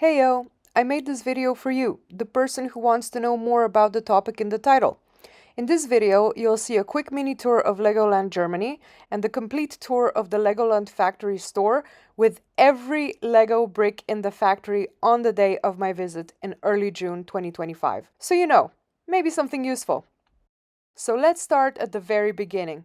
Heyo, I made this video for you, the person who wants to know more about the topic in the title. In this video, you'll see a quick mini tour of Legoland Germany and the complete tour of the Legoland factory store with every Lego brick in the factory on the day of my visit in early June 2025. So you know, maybe something useful. So let's start at the very beginning.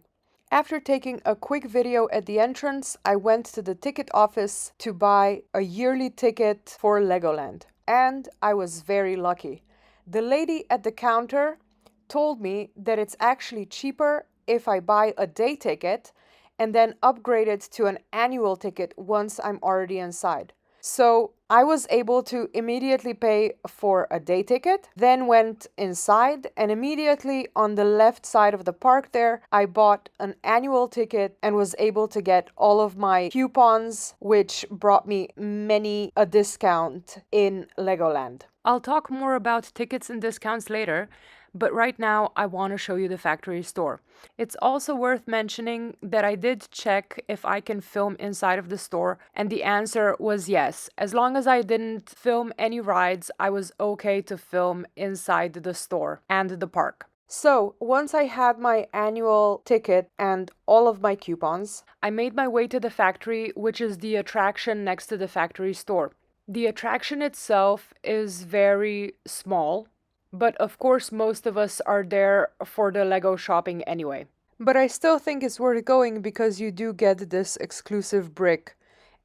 After taking a quick video at the entrance, I went to the ticket office to buy a yearly ticket for Legoland. And I was very lucky. The lady at the counter told me that it's actually cheaper if I buy a day ticket and then upgrade it to an annual ticket once I'm already inside. So I was able to immediately pay for a day ticket, then went inside, and immediately on the left side of the park there, I bought an annual ticket and was able to get all of my coupons, which brought me many a discount in Legoland. I'll talk more about tickets and discounts later, but right now I want to show you the factory store. It's also worth mentioning that I did check if I can film inside of the store, and the answer was yes. As long as I didn't film any rides, I was okay to film inside the store and the park. So, once I had my annual ticket and all of my coupons, I made my way to the factory, which is the attraction next to the factory store. The attraction itself is very small, but of course most of us are there for the Lego shopping anyway. But I still think it's worth going because you do get this exclusive brick.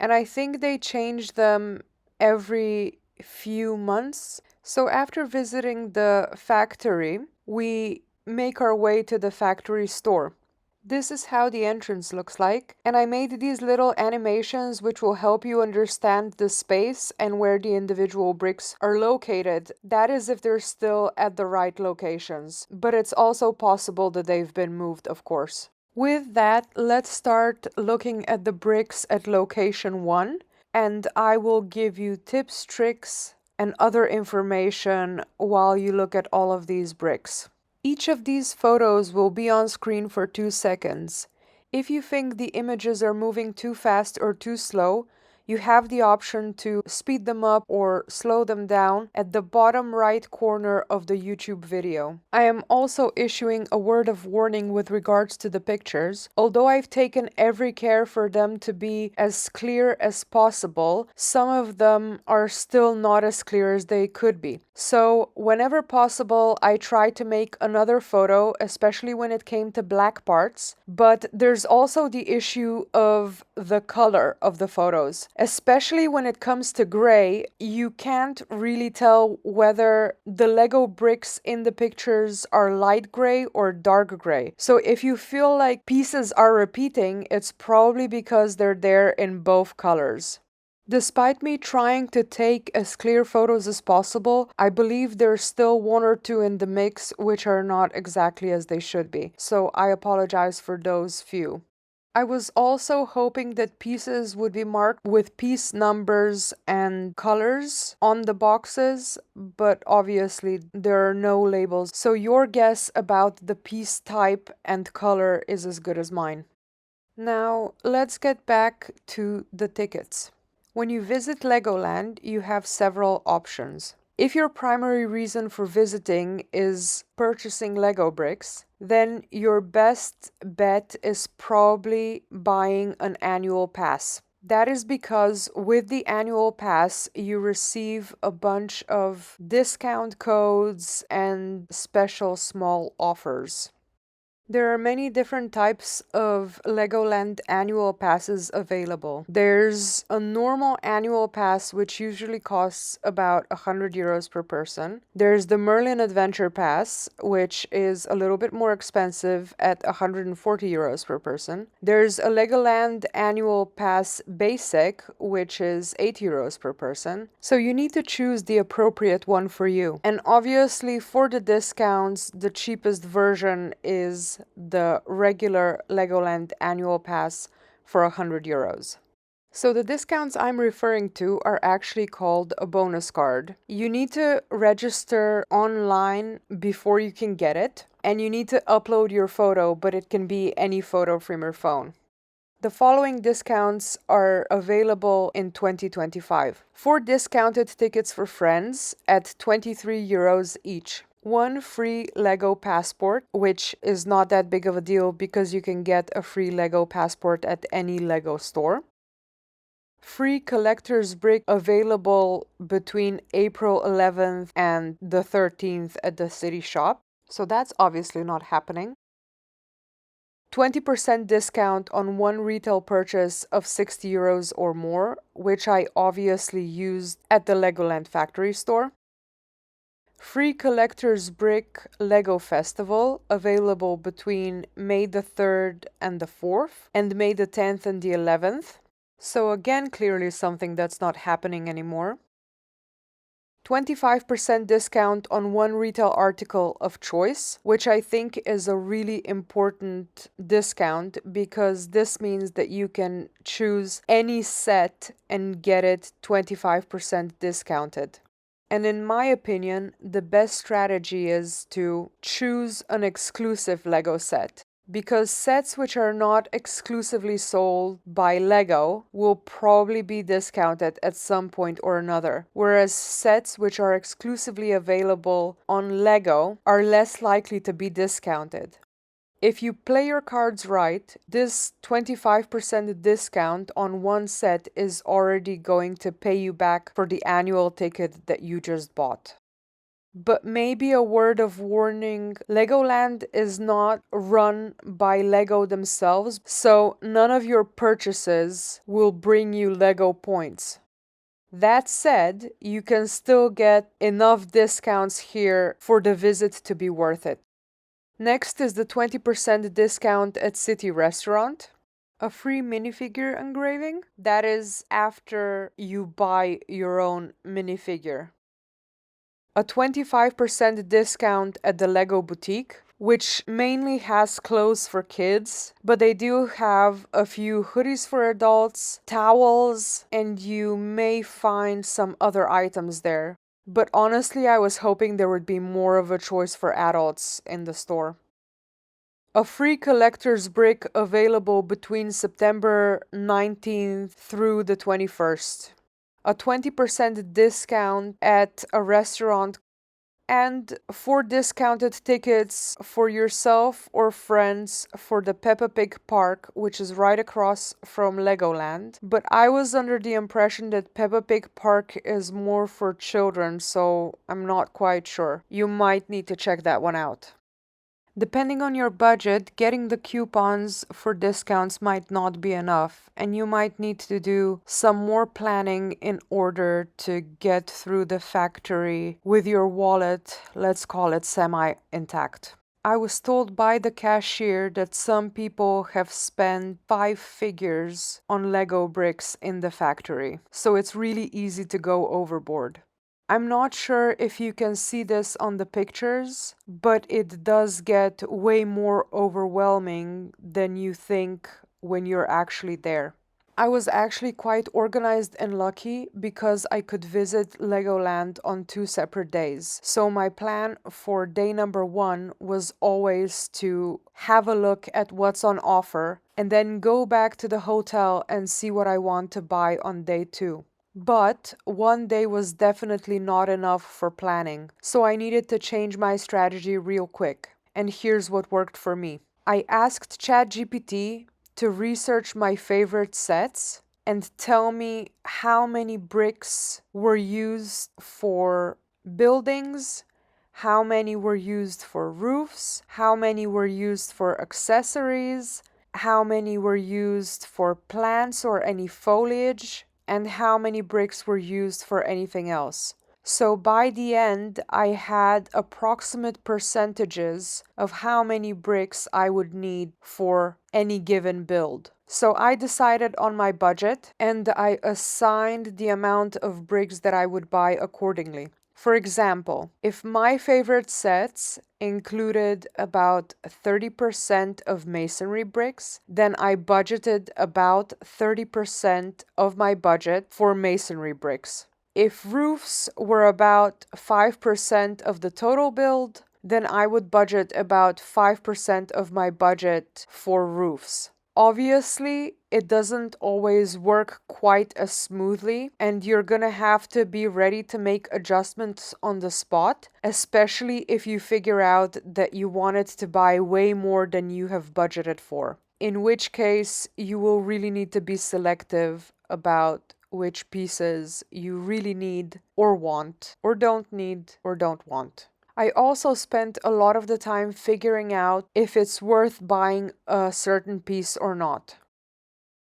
And I think they change them every few months. So after visiting the factory, we make our way to the factory store. This is how the entrance looks like, and I made these little animations which will help you understand the space and where the individual bricks are located. That is if they're still at the right locations, but it's also possible that they've been moved, of course. With that, let's start looking at the bricks at location 1, and I will give you tips, tricks, and other information while you look at all of these bricks. Each of these photos will be on screen for 2 seconds. If you think the images are moving too fast or too slow, you have the option to speed them up or slow them down at the bottom right corner of the YouTube video. I am also issuing a word of warning with regards to the pictures. Although I've taken every care for them to be as clear as possible, some of them are still not as clear as they could be. So whenever possible, I try to make another photo, especially when it came to black parts, but there's also the issue of the color of the photos. Especially when it comes to gray, you can't really tell whether the Lego bricks in the pictures are light gray or dark gray. So if you feel like pieces are repeating, it's probably because they're there in both colors. Despite me trying to take as clear photos as possible, I believe there's still one or two in the mix which are not exactly as they should be. So I apologize for those few. I was also hoping that pieces would be marked with piece numbers and colors on the boxes, but obviously there are no labels, so your guess about the piece type and color is as good as mine. Now, let's get back to the tickets. When you visit Legoland, you have several options. If your primary reason for visiting is purchasing Lego bricks, then your best bet is probably buying an annual pass. That is because with the annual pass, you receive a bunch of discount codes and special small offers. There are many different types of Legoland annual passes available. There's a normal annual pass which usually costs about 100 euros per person. There's the Merlin Adventure Pass, which is a little bit more expensive at 140 euros per person. There's a Legoland annual pass basic, which is 8 euros per person. So you need to choose the appropriate one for you. And obviously for the discounts, the cheapest version is the regular Legoland annual pass for 100 euros. So the discounts I'm referring to are actually called a bonus card. You need to register online before you can get it, and you need to upload your photo, but it can be any photo from your phone. The following discounts are available in 2025. 4 discounted tickets for friends at 23 euros each. 1 free Lego passport, which is not that big of a deal because you can get a free Lego passport at any Lego store. Free collector's brick available between April 11th and the 13th at the city shop. So that's obviously not happening. 20% discount on one retail purchase of 60 euros or more, which I obviously used at the Legoland factory store. Free collector's brick Lego festival available between May the 3rd and the 4th and May the 10th and the 11th. So again, clearly something that's not happening anymore. 25% discount on one retail article of choice, which I think is a really important discount because this means that you can choose any set and get it 25% discounted. And in my opinion, the best strategy is to choose an exclusive Lego set. Because sets which are not exclusively sold by Lego will probably be discounted at some point or another, whereas sets which are exclusively available on Lego are less likely to be discounted. If you play your cards right, this 25% discount on one set is already going to pay you back for the annual ticket that you just bought. But maybe a word of warning, Legoland is not run by Lego themselves, so none of your purchases will bring you Lego points. That said, you can still get enough discounts here for the visit to be worth it. Next is the 20% discount at City Restaurant. A free minifigure engraving. That is after you buy your own minifigure. A 25% discount at the Lego Boutique, which mainly has clothes for kids, but they do have a few hoodies for adults, towels, and you may find some other items there. But honestly, I was hoping there would be more of a choice for adults in the store. A free collector's brick available between September 19th through the 21st. A 20% discount at a restaurant, and 4 discounted tickets for yourself or friends for the Peppa Pig Park, which is right across from Legoland. But I was under the impression that Peppa Pig Park is more for children, so I'm not quite sure. You might need to check that one out. Depending on your budget, getting the coupons for discounts might not be enough, and you might need to do some more planning in order to get through the factory with your wallet, let's call it semi-intact. I was told by the cashier that some people have spent 5 figures on Lego bricks in the factory, so it's really easy to go overboard. I'm not sure if you can see this on the pictures, but it does get way more overwhelming than you think when you're actually there. I was actually quite organized and lucky because I could visit Legoland on 2 separate days. So my plan for day number 1 was always to have a look at what's on offer and then go back to the hotel and see what I want to buy on day 2. But one day was definitely not enough for planning, so I needed to change my strategy real quick. And here's what worked for me. I asked ChatGPT to research my favorite sets and tell me how many bricks were used for buildings, how many were used for roofs, how many were used for accessories, how many were used for plants or any foliage, and how many bricks were used for anything else. So by the end, I had approximate percentages of how many bricks I would need for any given build. So I decided on my budget and I assigned the amount of bricks that I would buy accordingly. For example, if my favorite sets included about 30% of masonry bricks, then I budgeted about 30% of my budget for masonry bricks. If roofs were about 5% of the total build, then I would budget about 5% of my budget for roofs. Obviously, it doesn't always work quite as smoothly, and you're gonna have to be ready to make adjustments on the spot, especially if you figure out that you wanted to buy way more than you have budgeted for. In which case, you will really need to be selective about which pieces you really need or want, or don't need or don't want. I also spent a lot of the time figuring out if it's worth buying a certain piece or not.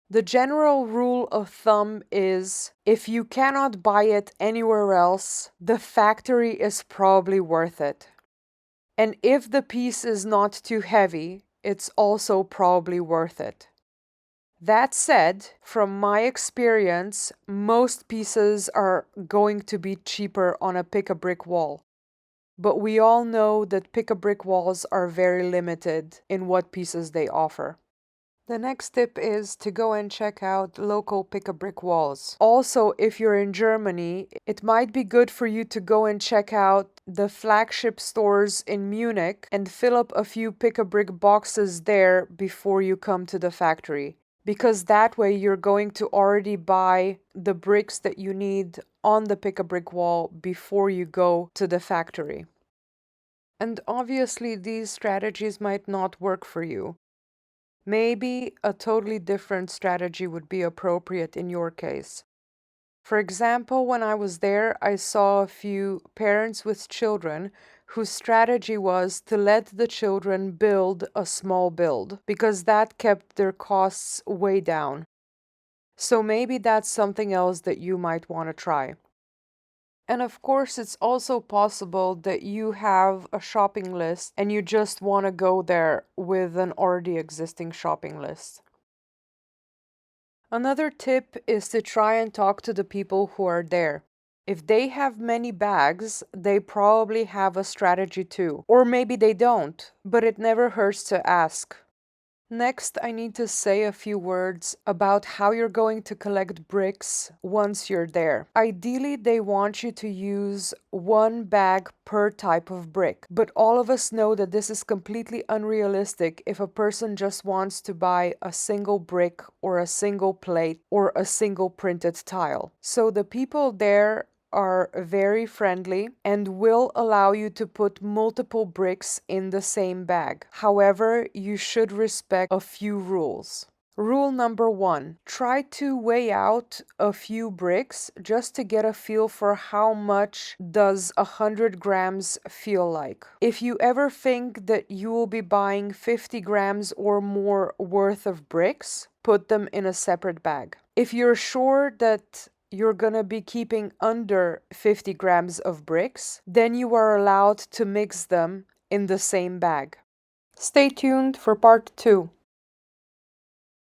The general rule of thumb is if you cannot buy it anywhere else, the factory is probably worth it. And if the piece is not too heavy, it's also probably worth it. That said, from my experience, most pieces are going to be cheaper on a pick-a-brick wall. But we all know that pick-a-brick walls are very limited in what pieces they offer. The next tip is to go and check out local pick-a-brick walls. Also, if you're in Germany, it might be good for you to go and check out the flagship stores in Munich and fill up a few pick-a-brick boxes there before you come to the factory. Because that way you're going to already buy the bricks that you need on the pick-a-brick wall before you go to the factory. And obviously these strategies might not work for you. Maybe a totally different strategy would be appropriate in your case. For example, when I was there, I saw a few parents with children whose strategy was to let the children build a small build because that kept their costs way down. So maybe that's something else that you might want to try. And of course, it's also possible that you have a shopping list and you just want to go there with an already existing shopping list. Another tip is to try and talk to the people who are there. If they have many bags, they probably have a strategy too. Or maybe they don't, but it never hurts to ask. Next, I need to say a few words about how you're going to collect bricks once you're there. Ideally, they want you to use one bag per type of brick, but all of us know that this is completely unrealistic if a person just wants to buy a single brick or a single plate or a single printed tile. So the people there are very friendly and will allow you to put multiple bricks in the same bag. However, you should respect a few rules. Rule number 1, try to weigh out a few bricks just to get a feel for how much does 100 grams feel like. If you ever think that you will be buying 50 grams or more worth of bricks, put them in a separate bag. If you're sure that you're gonna be keeping under 50 grams of bricks, then you are allowed to mix them in the same bag. Stay tuned for part 2.